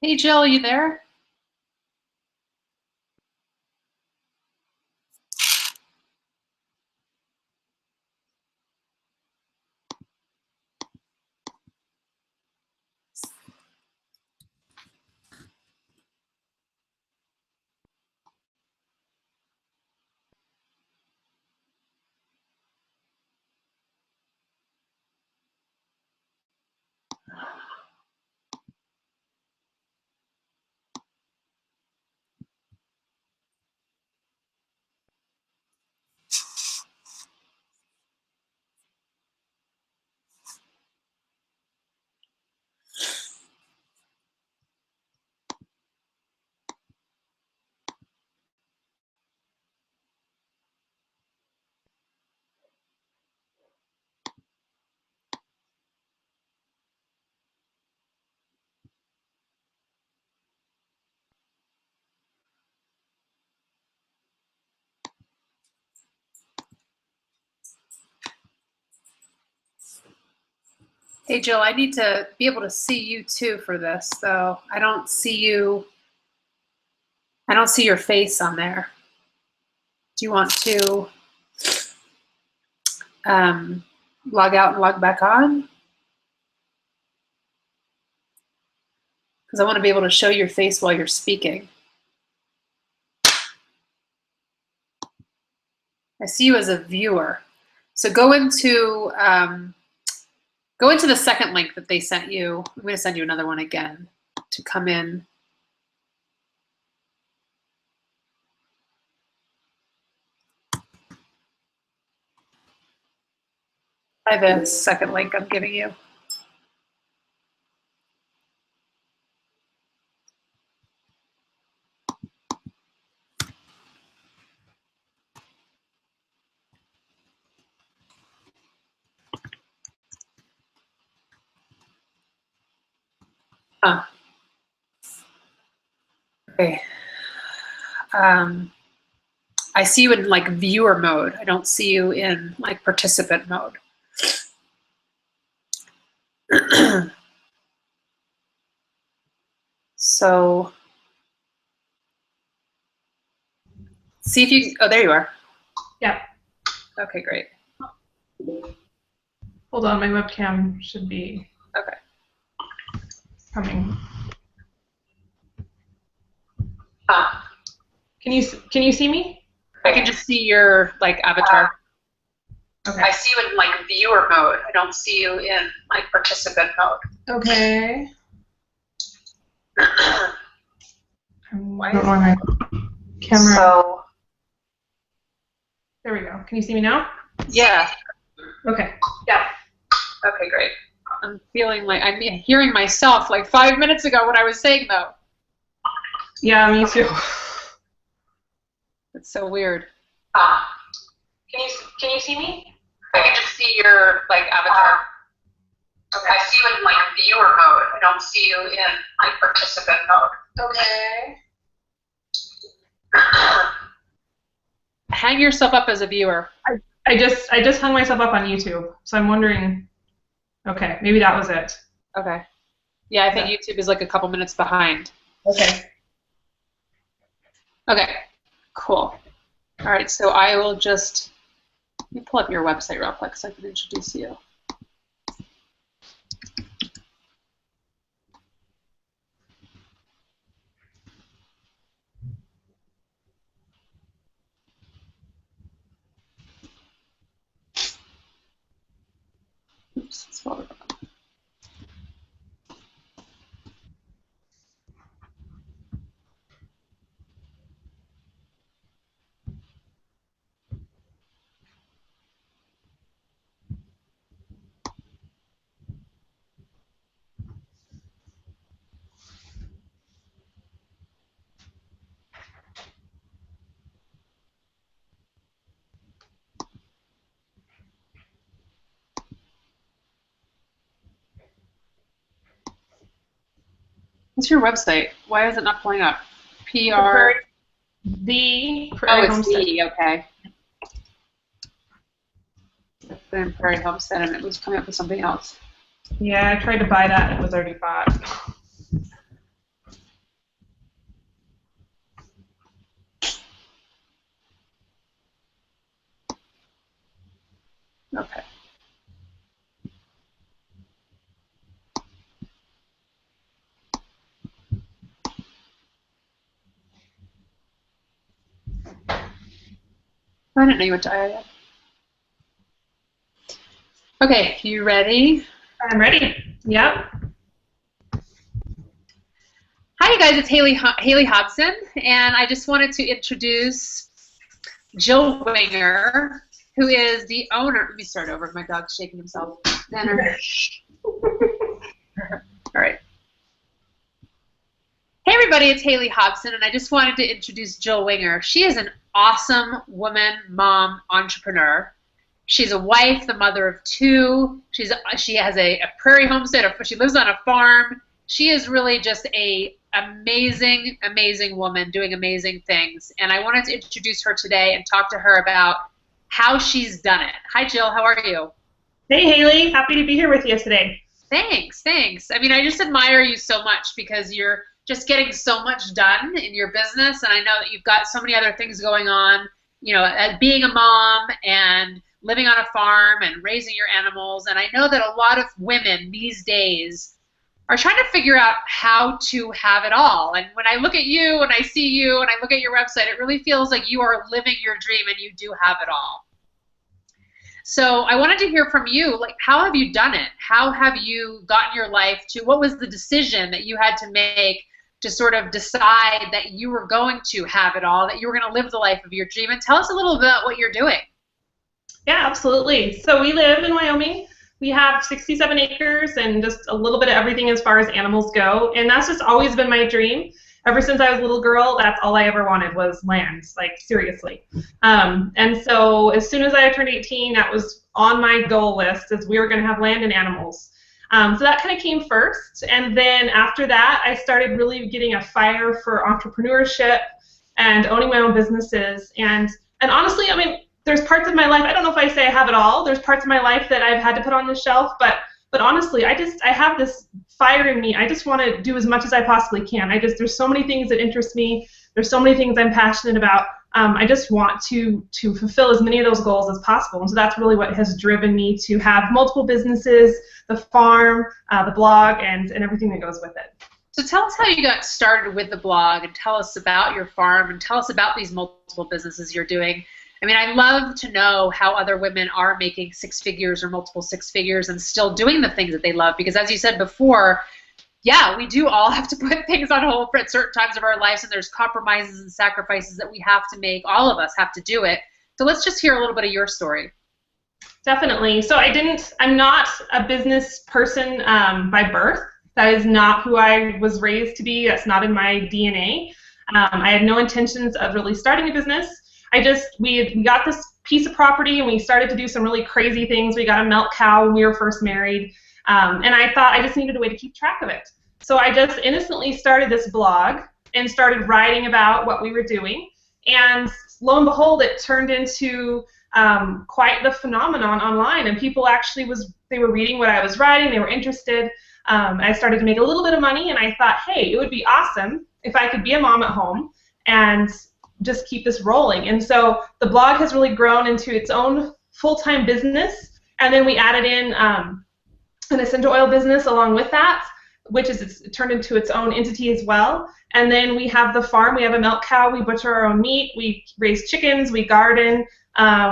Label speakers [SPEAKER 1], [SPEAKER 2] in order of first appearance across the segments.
[SPEAKER 1] Hey, Jill, are you there? Hey, Jill, I need to be able to see you too for this, though. I don't see you. I don't see your face on there. Do you want to log out and log back on? Because I want to be able to show your face while you're speaking. I see you as a viewer. So go into the second link that they sent you. I'm going to send you another one again to come in. I have a second link I'm giving you. Okay. I see you in like viewer mode. I don't see you in like participant mode. So see if you, oh, there you are.
[SPEAKER 2] Yeah.
[SPEAKER 1] Okay, great.
[SPEAKER 2] Hold on, my webcam should be
[SPEAKER 1] okay.
[SPEAKER 2] Coming. Can you see me?
[SPEAKER 1] I can just see your like avatar.
[SPEAKER 2] Okay.
[SPEAKER 1] I see you in like viewer mode. I don't see you in like participant mode.
[SPEAKER 2] Okay.
[SPEAKER 1] Why
[SPEAKER 2] I don't know my camera.
[SPEAKER 1] So
[SPEAKER 2] there we go. Can you see me now?
[SPEAKER 1] Yeah.
[SPEAKER 2] Okay.
[SPEAKER 1] Yeah. Okay, great. I'm feeling like I'm hearing myself like 5 minutes ago what I was saying though.
[SPEAKER 2] Yeah, me too.
[SPEAKER 1] It's so weird.
[SPEAKER 2] Can you see me?
[SPEAKER 1] I can just see your like avatar. Okay. I see you in like viewer mode. I don't see you in like participant mode.
[SPEAKER 2] Okay.
[SPEAKER 1] Hang yourself up as a viewer.
[SPEAKER 2] I just hung myself up on YouTube, so I'm wondering. Okay, maybe that was it.
[SPEAKER 1] Okay. Yeah, I think YouTube is like a couple minutes behind.
[SPEAKER 2] Okay.
[SPEAKER 1] Okay. Cool. All right, so I will just let me pull up your website real quick so I can introduce you. Oops, scroll down. What's your website? Why is it not pulling up? PR.
[SPEAKER 2] The
[SPEAKER 1] Prairie Homestead. The, okay. Then Prairie Homestead, and it was coming up with something else.
[SPEAKER 2] Yeah, I tried to buy that and it was already bought.
[SPEAKER 1] I didn't know you went to Iowa. Okay, you ready?
[SPEAKER 2] I'm ready. Yep.
[SPEAKER 1] Hi, you guys. It's Haley Hobson, and I just wanted to introduce Jill Winger, who is the owner. Let me start over. My dog's shaking himself. All right. Hey, everybody. It's Haley Hobson, and I just wanted to introduce Jill Winger. She is an awesome woman, mom, entrepreneur. She's a wife, the mother of two. She has a prairie homestead. She lives on a farm. She is really just a amazing, amazing woman doing amazing things. And I wanted to introduce her today and talk to her about how she's done it. Hi, Jill. How are you?
[SPEAKER 2] Hey, Haley. Happy to be here with you today.
[SPEAKER 1] Thanks. Thanks. I mean, I just admire you so much because you're just getting so much done in your business. And I know that you've got so many other things going on, you know, as being a mom and living on a farm and raising your animals. And I know that a lot of women these days are trying to figure out how to have it all. And when I look at you and I see you and I look at your website, it really feels like you are living your dream and you do have it all. So I wanted to hear from you, like, how have you done it? How have you gotten your life to, what was the decision that you had to make to sort of decide that you were going to have it all, that you were going to live the life of your dream? And tell us a little bit about what you're doing.
[SPEAKER 2] Yeah, absolutely. So we live in Wyoming. We have 67 acres and just a little bit of everything as far as animals go. And that's just always been my dream. Ever since I was a little girl, that's all I ever wanted was land, like seriously. And so as soon as I turned 18, that was on my goal list, as we were going to have land and animals. So that kind of came first. And then after that, I started really getting a fire for entrepreneurship and owning my own businesses. And honestly, I mean, there's parts of my life, I don't know if I say I have it all, there's parts of my life that I've had to put on the shelf, but honestly, I have this fire in me. I just want to do as much as I possibly can. There's so many things that interest me. There's so many things I'm passionate about. I just want to fulfill as many of those goals as possible. And so that's really what has driven me to have multiple businesses, the farm, the blog, and everything that goes with it.
[SPEAKER 1] So tell us how you got started with the blog, and tell us about your farm, and tell us about these multiple businesses you're doing. I mean, I love to know how other women are making six figures or multiple six figures and still doing the things that they love. Because as you said before, yeah, we do all have to put things on hold at certain times of our lives, and there's compromises and sacrifices that we have to make. All of us have to do it. So let's just hear a little bit of your story.
[SPEAKER 2] Definitely. So I'm not a business person by birth. That is not who I was raised to be. That's not in my DNA. I had no intentions of really starting a business. We got this piece of property and we started to do some really crazy things. We got a milk cow when we were first married, and I thought I just needed a way to keep track of it. So I just innocently started this blog and started writing about what we were doing, and lo and behold, it turned into quite the phenomenon online, and people actually they were reading what I was writing, they were interested. I started to make a little bit of money, and I thought, hey, it would be awesome if I could be a mom at home and just keep this rolling. And so the blog has really grown into its own full-time business, and then we added in an essential oil business along with that, which is turned into its own entity as well. And then we have the farm. We have a milk cow. We butcher our own meat. We raise chickens. We garden.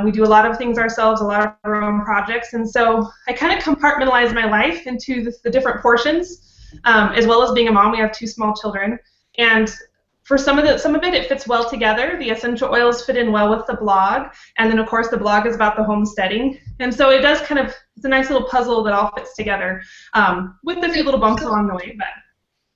[SPEAKER 2] We do a lot of things ourselves, a lot of our own projects. And so I kind of compartmentalize my life into the different portions, as well as being a mom. We have two small children, and for some of it, it fits well together. The essential oils fit in well with the blog, and then of course the blog is about the homesteading, and so it does it's a nice little puzzle that all fits together, with a few little bumps along the way. But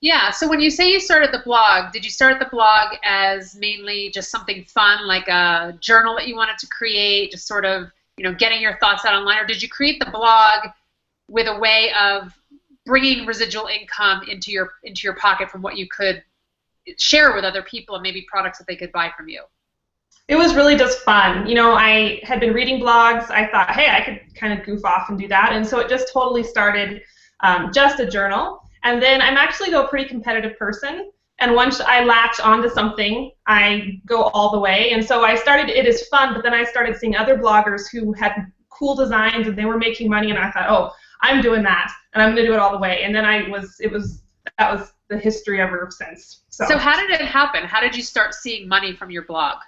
[SPEAKER 1] yeah, so when you say you started the blog, did you start the blog as mainly just something fun, like a journal that you wanted to create, just sort of, you know, getting your thoughts out online, or did you create the blog with a way of bringing residual income into your pocket from what you could share with other people and maybe products that they could buy from you?
[SPEAKER 2] It was really just fun. You know, I had been reading blogs. I thought, hey, I could kind of goof off and do that. And so it just totally started just a journal. And then I'm actually a pretty competitive person. And once I latch onto something, I go all the way. And so I started it as fun, but then I started seeing other bloggers who had cool designs and they were making money. And I thought, oh, I'm doing that. And I'm going to do it all the way. And then that was the history ever since. So
[SPEAKER 1] how did it happen? How did you start seeing money from your blog?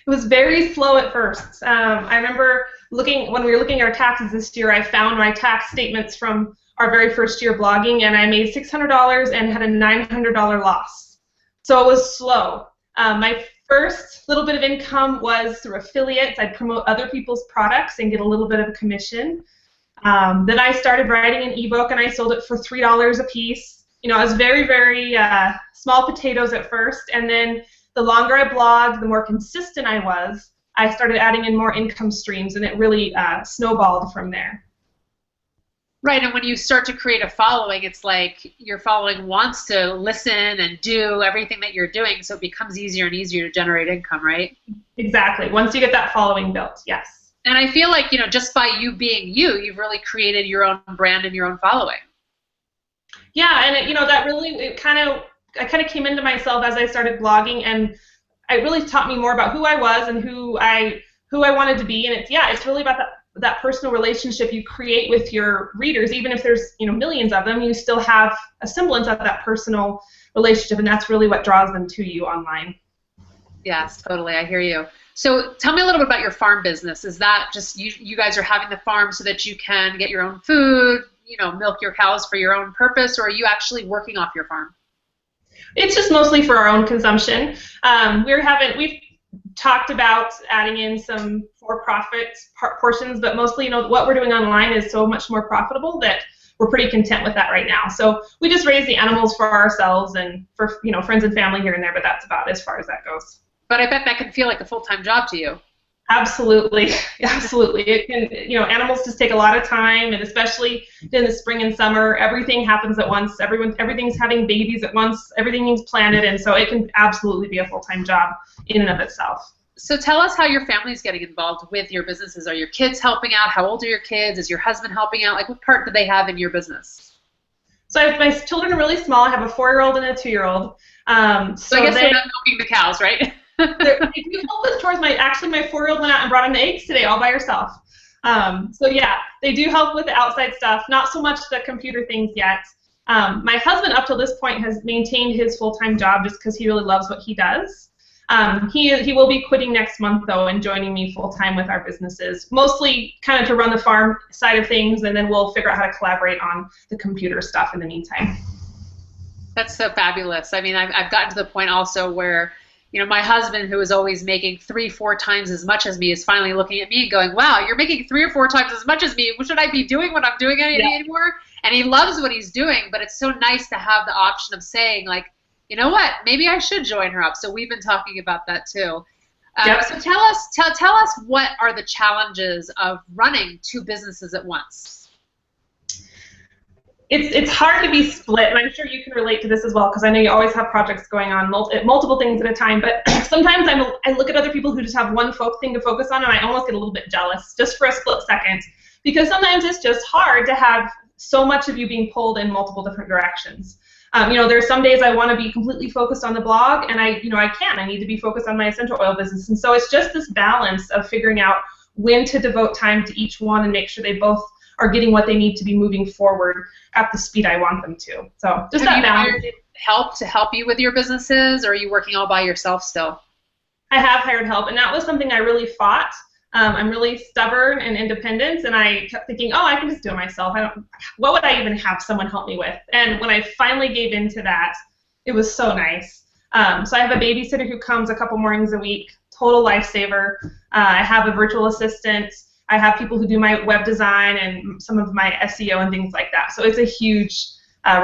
[SPEAKER 2] It was very slow at first. I remember when we were looking at our taxes this year, I found my tax statements from our very first year blogging, and I made $600 and had a $900 loss. So it was slow. My first little bit of income was through affiliates. I'd promote other people's products and get a little bit of a commission. Then I started writing an ebook, and I sold it for $3 a piece. You know, I was very, very small potatoes at first, and then the longer I blogged, the more consistent I started adding in more income streams, and it really snowballed from there.
[SPEAKER 1] Right, and when you start to create a following, it's like your following wants to listen and do everything that you're doing, so it becomes easier and easier to generate income, right?
[SPEAKER 2] Exactly. Once you get that following built, yes.
[SPEAKER 1] And I feel like, you know, just by you being you, you've really created your own brand and your own following.
[SPEAKER 2] Yeah, and that really, I kind of came into myself as I started blogging, and it really taught me more about who I was and who I wanted to be. And it's really about that personal relationship you create with your readers. Even if there's millions of them, you still have a semblance of that personal relationship, and that's really what draws them to you online.
[SPEAKER 1] Yes, totally. I hear you. So tell me a little bit about your farm business. Is that just you guys are having the farm so that you can get your own food, milk your cows for your own purpose, or are you actually working off your farm?
[SPEAKER 2] It's just mostly for our own consumption. We've talked about adding in some for-profit portions, but mostly, what we're doing online is so much more profitable that we're pretty content with that right now. So we just raise the animals for ourselves and for friends and family here and there, but that's about as far as that goes.
[SPEAKER 1] But I bet that can feel like a full-time job to you.
[SPEAKER 2] Absolutely, absolutely. It can, animals just take a lot of time, and especially in the spring and summer, everything happens at once. Everything's having babies at once. Everything needs planted, and so it can absolutely be a full-time job in and of itself.
[SPEAKER 1] So tell us how your family's getting involved with your businesses. Are your kids helping out? How old are your kids? Is your husband helping out? Like, what part do they have in your business?
[SPEAKER 2] So my children are really small. I have a 4-year-old and a 2-year-old.
[SPEAKER 1] So I guess they're not milking the cows, right?
[SPEAKER 2] They do help with chores. My 4-year-old went out and brought in the eggs today all by herself. So yeah, they do help with the outside stuff. Not so much the computer things yet. My husband, up till this point, has maintained his full-time job just because he really loves what he does. He will be quitting next month though and joining me full-time with our businesses, mostly kind of to run the farm side of things, and then we'll figure out how to collaborate on the computer stuff in the meantime.
[SPEAKER 1] That's so fabulous. I mean, I've gotten to the point also where my husband, who is always making 3-4 times as much as me, is finally looking at me and going, wow, you're making 3 or 4 times as much as me. What should I be doing when I'm doing anything anymore? And he loves what he's doing, but it's so nice to have the option of saying, like, you know what, maybe I should join her up. So we've been talking about that too. So tell us what are the challenges of running 2 businesses at once?
[SPEAKER 2] It's hard to be split, and I'm sure you can relate to this as well, because I know you always have projects going on, multiple things at a time, but sometimes I look at other people who just have one thing to focus on, and I almost get a little bit jealous, just for a split second, because sometimes it's just hard to have so much of you being pulled in multiple different directions. There's some days I want to be completely focused on the blog, and I need to be focused on my essential oil business, and so it's just this balance of figuring out when to devote time to each one and make sure they both are getting what they need to be moving forward at the speed I want them to. So just that balance.
[SPEAKER 1] Have you hired help to help you with your businesses, or are you working all by yourself still?
[SPEAKER 2] I have hired help, and that was something I really fought. I'm really stubborn and independent, and I kept thinking, oh, I can just do it myself. What would I even have someone help me with? And when I finally gave in to that, it was so nice. So I have a babysitter who comes a couple mornings a week, total lifesaver. I have a virtual assistant. I have people who do my web design and some of my SEO and things like that. So it's a huge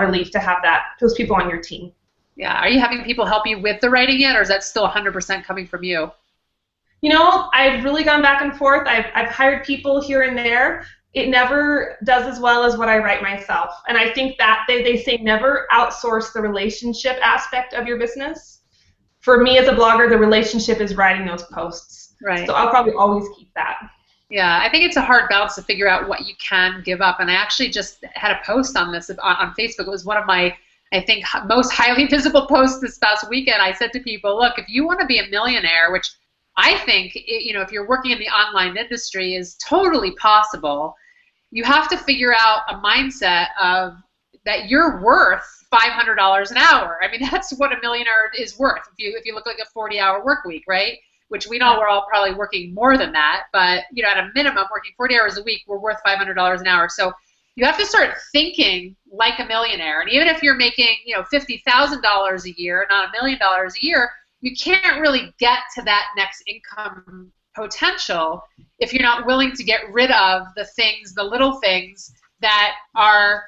[SPEAKER 2] relief to have those people on your team.
[SPEAKER 1] Yeah. Are you having people help you with the writing yet, or is that still 100% coming from you?
[SPEAKER 2] I've really gone back and forth. I've hired people here and there. It never does as well as what I write myself. And I think that they say never outsource the relationship aspect of your business. For me as a blogger, the relationship is writing those posts.
[SPEAKER 1] Right.
[SPEAKER 2] So I'll probably always keep that.
[SPEAKER 1] Yeah, I think it's a hard balance to figure out what you can give up. And I actually just had a post on this on Facebook. It was one of my, I think, most highly visible posts this past weekend. I said to people, look, if you want to be a millionaire, which I think, if you're working in the online industry is totally possible, you have to figure out a mindset of that you're worth $500 an hour. I mean, that's what a millionaire is worth if you look like a 40-hour work week, right? which we know we're all probably working more than that, but you know, at a minimum, working 40 hours a week, we're worth $500 an hour. So you have to start thinking like a millionaire. And even if you're making, you know, $50,000 a year, not $1 million a year, you can't really get to that next income potential if you're not willing to get rid of the things, the little things that are,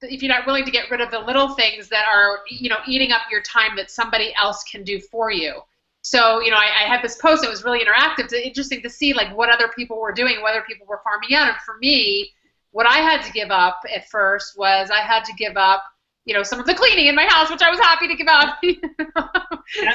[SPEAKER 1] if you're not willing to get rid of the little things that are, you know, eating up your time that somebody else can do for you. So, you know, I had this post that was really interactive. It's interesting to see like what other people were doing, whether people were farming out. And for me, what I had to give up at first was I had to give up, you know, some of the cleaning in my house, which I was happy to give up,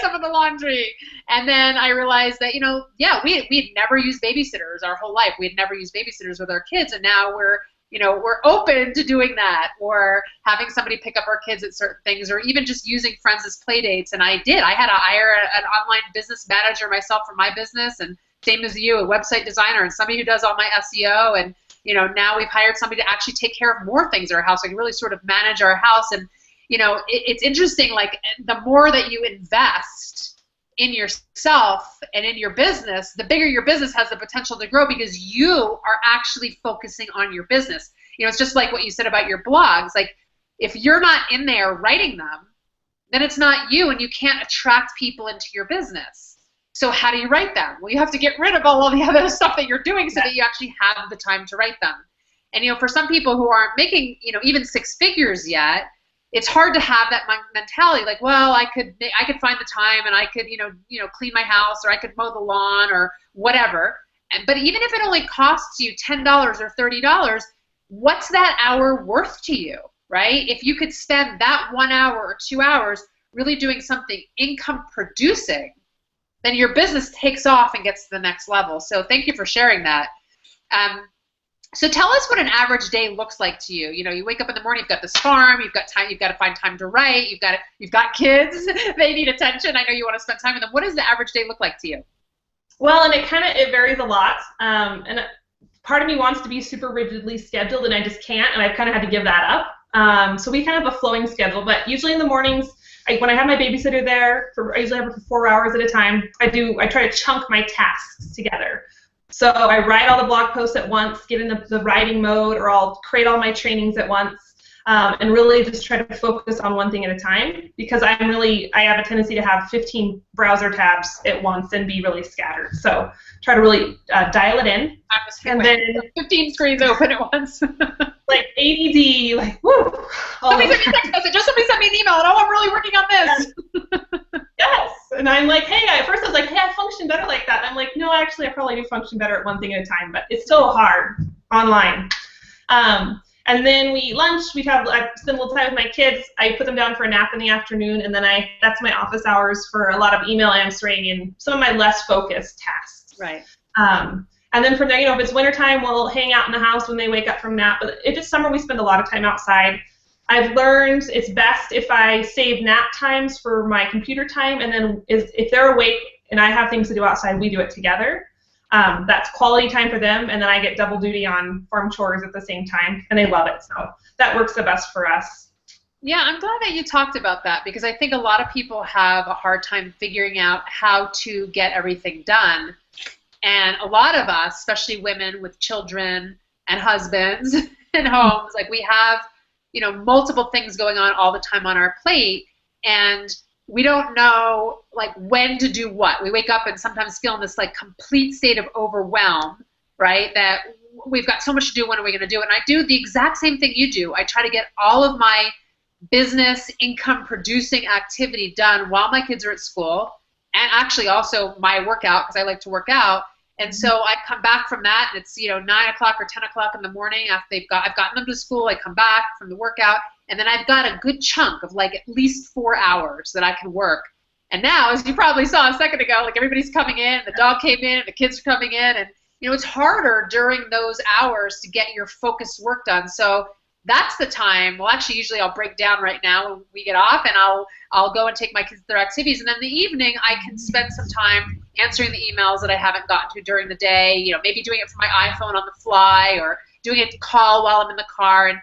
[SPEAKER 1] some of the laundry. And then I realized that, you know, yeah, we had never used babysitters our whole life. We had never used babysitters with our kids. And now we're, you know, we're open to doing that, or having somebody pick up our kids at certain things, or even just using friends as play dates. And I did. I had to hire an online business manager myself for my business, and same as you, a website designer, and somebody who does all my SEO. And, you know, now we've hired somebody to actually take care of more things in our house. We can really sort of manage our house. And, you know, it's interesting, like the more that you invest in yourself and in your business, the bigger your business has the potential to grow, because you are actually focusing on your business. You know, it's just like what you said about your blogs. Like, if you're not in there writing them, then it's not you, and you can't attract people into your business. So how do you write them? Well, you have to get rid of all of the other stuff that you're doing so that you actually have the time to write them. And, you know, for some people who aren't making, you know, even 6 figures yet, it's hard to have that mentality, like, well, I could find the time, and I could, you know, clean my house, or I could mow the lawn, or whatever. But even if it only costs you $10 or $30, what's that hour worth to you, right? If you could spend that 1 hour or 2 hours really doing something income producing, then your business takes off and gets to the next level. So thank you for sharing that. So tell us what an average day looks like to you. You know, you wake up in the morning, you've got this farm, you've got time, you've got to find time to write, you've got kids, they need attention. I know you want to spend time with them. What does the average day look like to you?
[SPEAKER 2] Well, and it varies a lot. And part of me wants to be super rigidly scheduled, and I just can't, and I've kind of had to give that up. So we kind of have a flowing schedule, but usually in the mornings, when I have my babysitter there, I usually have her for 4 hours at a time. I try to chunk my tasks together. So I write all the blog posts at once, get in the writing mode, or I'll create all my trainings at once, and really just try to focus on one thing at a time, because I have a tendency to have 15 browser tabs at once and be really scattered. So try to really dial it in.
[SPEAKER 1] And then 15 screens open at once.
[SPEAKER 2] Like ADD, like, woo.
[SPEAKER 1] Somebody sent me a text message, just somebody sent me an email, and I'm really working on this.
[SPEAKER 2] Yes. And I'm like, hey, at first I was like, hey, I function better like that. And I'm like, no, actually, I probably do function better at one thing at a time, but it's still hard online. And then we lunch. I spend a little time with my kids. I put them down for a nap in the afternoon, and then that's my office hours for a lot of email answering and some of my less focused tasks.
[SPEAKER 1] Right.
[SPEAKER 2] And then from there, you know, if it's wintertime, we'll hang out in the house when they wake up from nap. But if it's summer, we spend a lot of time outside. I've learned it's best if I save nap times for my computer time, and then if they're awake and I have things to do outside, we do it together. That's quality time for them, and then I get double duty on farm chores at the same time, and they love it. So that works the best for us.
[SPEAKER 1] Yeah, I'm glad that you talked about that, because I think a lot of people have a hard time figuring out how to get everything done. And a lot of us, especially women with children and husbands and homes, like we have, you know, multiple things going on all the time on our plate, and we don't know like when to do what. We wake up and sometimes feel in this like complete state of overwhelm, right? That we've got so much to do, when are we going to do it? And I do the exact same thing you do. I try to get all of my business income producing activity done while my kids are at school, and actually also my workout, because I like to work out. And so I come back from that, and it's, you know, 9 o'clock or 10 o'clock in the morning after I've gotten them to school. I come back from the workout, and then I've got a good chunk of like at least 4 hours that I can work. And now, as you probably saw a second ago, like everybody's coming in, the dog came in, and the kids are coming in, and you know, it's harder during those hours to get your focused work done. So that's the time. Well, actually, usually I'll break down right now when we get off, and I'll go and take my kids to their activities, and then in the evening I can spend some time answering the emails that I haven't gotten to during the day. You know, maybe doing it from my iPhone on the fly, or doing a call while I'm in the car, and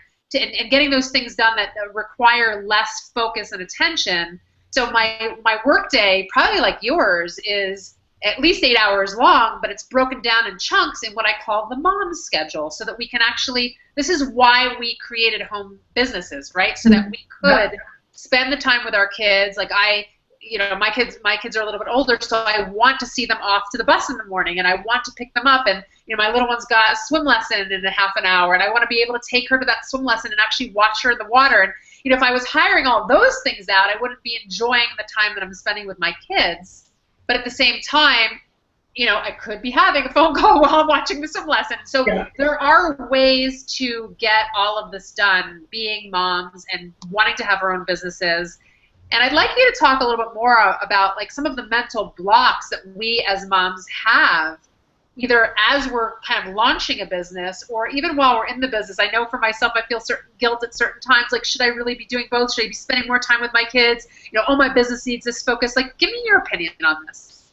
[SPEAKER 1] getting those things done that require less focus and attention, So my work day, probably like yours, is at least 8 hours long, but it's broken down in chunks in what I call the mom schedule, so that we can actually, this is why we created home businesses, right? So that we could spend the time with our kids. Like my kids are a little bit older, so I want to see them off to the bus in the morning, and I want to pick them up. And my little one's got a swim lesson in a half an hour, and I want to be able to take her to that swim lesson and actually watch her in the water. And if I was hiring all those things out, I wouldn't be enjoying the time that I'm spending with my kids. But at the same time, I could be having a phone call while I'm watching the swim lesson. So there are ways to get all of this done, being moms and wanting to have our own businesses. And I'd like you to talk a little bit more about like some of the mental blocks that we as moms have, either as we're kind of launching a business or even while we're in the business. I know for myself, I feel certain guilt at certain times. Like, should I really be doing both? Should I be spending more time with my kids? Oh, my business needs this focus. Like, give me your opinion on this.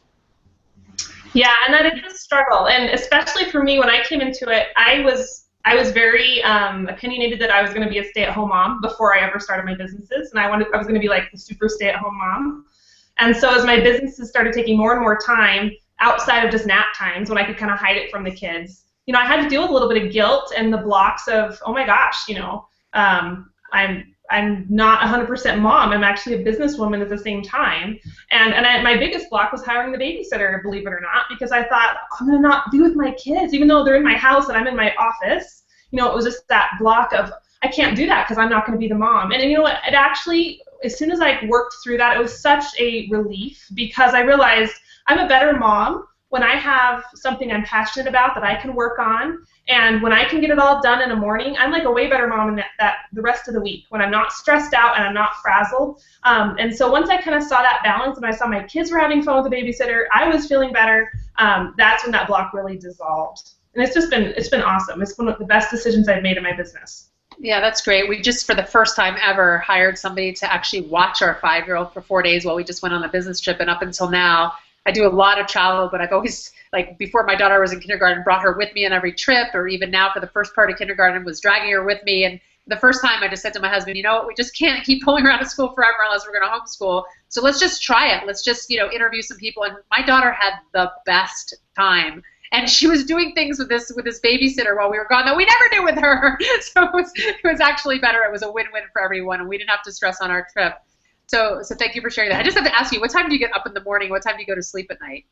[SPEAKER 2] Yeah, and that is a struggle. And especially for me, when I came into it, I was very opinionated that I was going to be a stay-at-home mom before I ever started my businesses. And I was going to be like the super stay-at-home mom. And so as my businesses started taking more and more time, outside of just nap times when I could kind of hide it from the kids, I had to deal with a little bit of guilt and the blocks of, oh my gosh, I'm not 100% mom. I'm actually a businesswoman at the same time. And my biggest block was hiring the babysitter, believe it or not, because I thought, I'm going to not be with my kids, even though they're in my house and I'm in my office. It was just that block of, I can't do that because I'm not going to be the mom. And you know what? It actually, as soon as I worked through that, it was such a relief, because I realized I'm a better mom when I have something I'm passionate about that I can work on. And when I can get it all done in the morning, I'm like a way better mom in that the rest of the week, when I'm not stressed out and I'm not frazzled. And so once I kind of saw that balance and I saw my kids were having fun with the babysitter, I was feeling better. That's when that block really dissolved. And it's been awesome. It's one of the best decisions I've made in my business.
[SPEAKER 1] Yeah, that's great. We just, for the first time ever, hired somebody to actually watch our 5-year-old for 4 days while we just went on a business trip. And up until now, I do a lot of travel, but I've always, like before my daughter was in kindergarten, brought her with me on every trip, or even now for the first part of kindergarten, was dragging her with me. And the first time I just said to my husband, you know what, we just can't keep pulling around to school forever unless we're going to homeschool. So let's just try it. Let's just, interview some people. And my daughter had the best time. And she was doing things with this babysitter while we were gone that we never do with her. So it was actually better. It was a win-win for everyone, and we didn't have to stress on our trip. So thank you for sharing that. I just have to ask you, what time do you get up in the morning? What time do you go to sleep at night?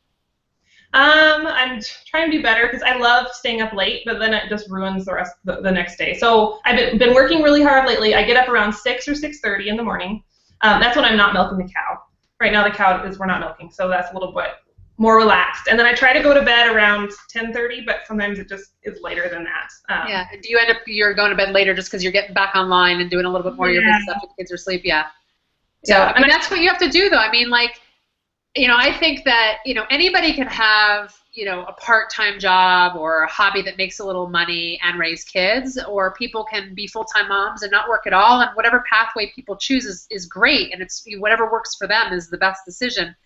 [SPEAKER 2] I'm trying to do better because I love staying up late, but then it just ruins the rest of the next day. So I've been working really hard lately. I get up around 6 or 6:30 in the morning. That's when I'm not milking the cow. Right now the cow we're not milking, so that's a little bit more relaxed. And then I try to go to bed around 10:30, but sometimes it just is later than that.
[SPEAKER 1] Yeah. And do you end up you're going to bed later just because you're getting back online and doing a little bit more of your business after the kids are asleep? Yeah. So I mean, that's what you have to do, though. I mean, like, I think that anybody can have a part-time job or a hobby that makes a little money and raise kids, or people can be full-time moms and not work at all. And whatever pathway people choose is great, and it's whatever works for them is the best decision.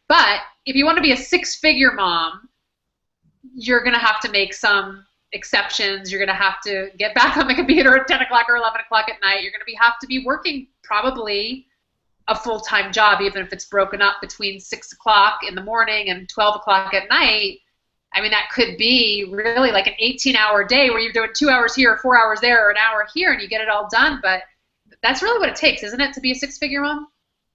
[SPEAKER 1] But if you want to be a 6-figure mom, you're going to have to make some exceptions. You're going to have to get back on the computer at 10 o'clock or 11 o'clock at night. You're going to have to be working probably a full-time job, even if it's broken up between 6 o'clock in the morning and 12 o'clock at night. I mean, that could be really like an 18-hour day where you're doing 2 hours here or 4 hours there or an hour here and you get it all done. But that's really what it takes, isn't it, to be a 6-figure mom?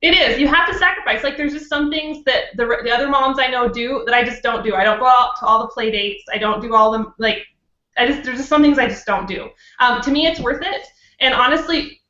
[SPEAKER 2] It is. You have to sacrifice. Like, there's just some things that the other moms I know do that I just don't do. I don't go out to all the play dates. I don't do all the, there's just some things I just don't do. To me, it's worth it. And honestly,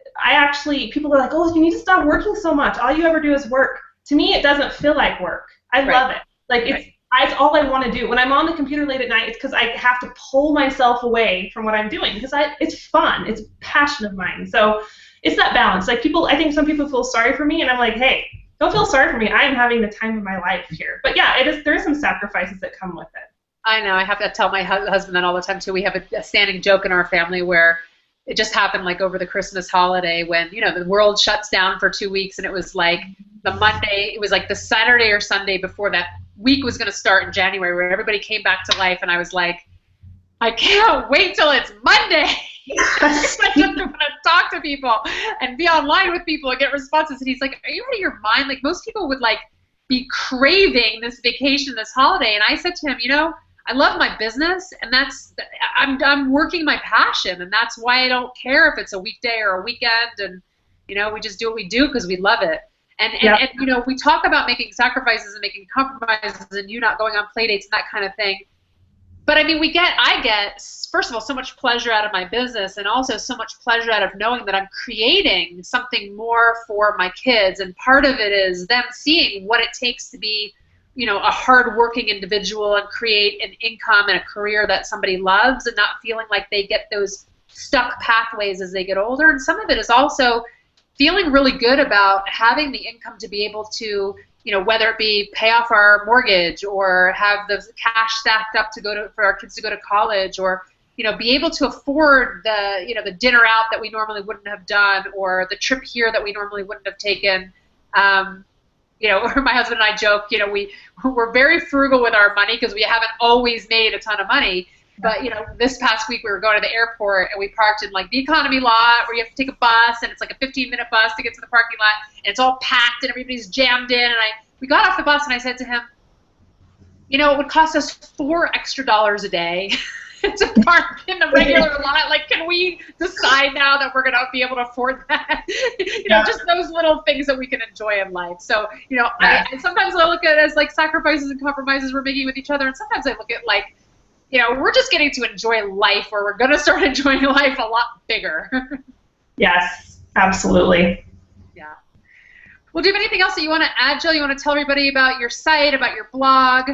[SPEAKER 2] people are like, oh, you need to stop working so much. All you ever do is work. To me, it doesn't feel like work. I love it. Like, it's all I want to do. When I'm on the computer late at night, it's because I have to pull myself away from what I'm doing, because it's fun. It's a passion of mine. So it's that balance. Like, I think some people feel sorry for me, and I'm like, hey, don't feel sorry for me. I am having the time of my life here. But yeah, there is some sacrifices that come with it.
[SPEAKER 1] I know. I have to tell my husband that all the time too. We have a standing joke in our family where it just happened like over the Christmas holiday when, the world shuts down for 2 weeks, and it was like it was like the Saturday or Sunday before that week was going to start in January, where everybody came back to life, and I was like, I can't wait till it's Monday.
[SPEAKER 2] Yes.
[SPEAKER 1] I just want to talk to people and be online with people and get responses. And he's like, are you out of your mind? Like, most people would like be craving this vacation, this holiday. And I said to him, I love my business, and I'm working my passion, and that's why I don't care if it's a weekday or a weekend, and we just do what we do because we love it. And we talk about making sacrifices and making compromises, and you not going on play dates and that kind of thing. But I mean, I get, first of all, so much pleasure out of my business, and also so much pleasure out of knowing that I'm creating something more for my kids. And part of it is them seeing what it takes to be, a hardworking individual and create an income and a career that somebody loves, and not feeling like they get those stuck pathways as they get older. And some of it is also feeling really good about having the income to be able to, whether it be pay off our mortgage or have the cash stacked up for our kids to go to college, or be able to afford the dinner out that we normally wouldn't have done, or the trip here that we normally wouldn't have taken. Or my husband and I joke, we're very frugal with our money because we haven't always made a ton of money. But this past week we were going to the airport, and we parked in like the economy lot where you have to take a bus, and it's like a 15-minute bus to get to the parking lot, and it's all packed and everybody's jammed in. And we got off the bus, and I said to him, it would cost us $4 extra a day to park in the regular lot. Like, can we decide now that we're going to be able to afford that? Just those little things that we can enjoy in life. So, sometimes I look at it as like sacrifices and compromises we're making with each other, and sometimes I look at like, we're just getting to enjoy life, where we're going to start enjoying life a lot bigger.
[SPEAKER 2] Yes, absolutely.
[SPEAKER 1] Yeah. Well, do you have anything else that you want to add, Jill? You want to tell everybody about your site, about your blog?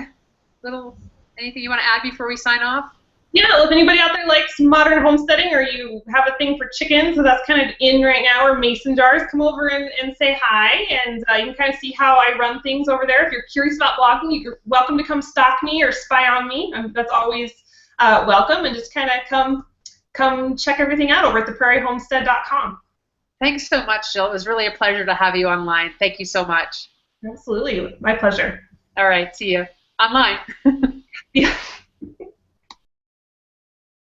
[SPEAKER 1] Anything you want to add before we sign off?
[SPEAKER 2] Yeah, well, if anybody out there likes modern homesteading, or you have a thing for chickens, so that's kind of in right now, or mason jars, come over and say hi, and you can kind of see how I run things over there. If you're curious about blogging, you're welcome to come stalk me or spy on me. That's always welcome, and just kind of come check everything out over at theprairiehomestead.com.
[SPEAKER 1] Thanks so much, Jill. It was really a pleasure to have you online. Thank you so much.
[SPEAKER 2] Absolutely. My pleasure.
[SPEAKER 1] All right. See you online.
[SPEAKER 2] Yeah.